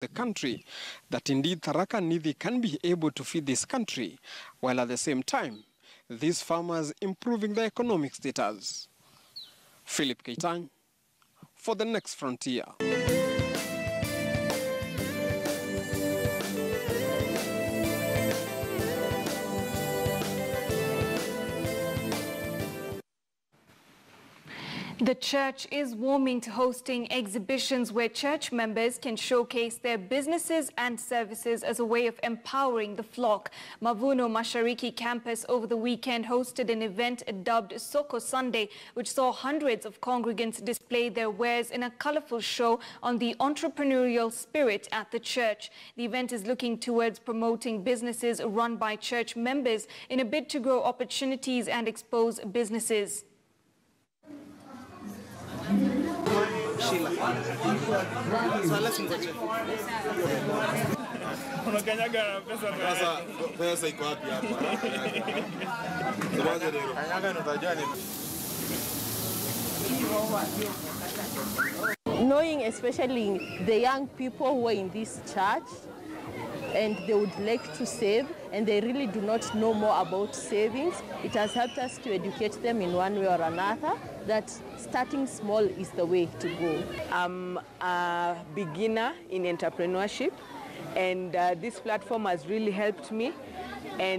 the country, that indeed Tharaka Nithi can be able to feed this country, while at the same time, these farmers improving their economic status. Philip Keitany for the Next Frontier. The church is warming to hosting exhibitions where church members can showcase their businesses and services as a way of empowering the flock. Mavuno Mashariki campus over the weekend hosted an event dubbed Soko Sunday, which saw hundreds of congregants display their wares in a colorful show on the entrepreneurial spirit at the church. The event is looking towards promoting businesses run by church members in a bid to grow opportunities and expose businesses. Knowing especially the young people who are in this church and they would like to save and they really do not know more about savings, it has helped us to educate them in one way or another that starting small is the way to go. I'm a beginner in entrepreneurship, and this platform has really helped me. And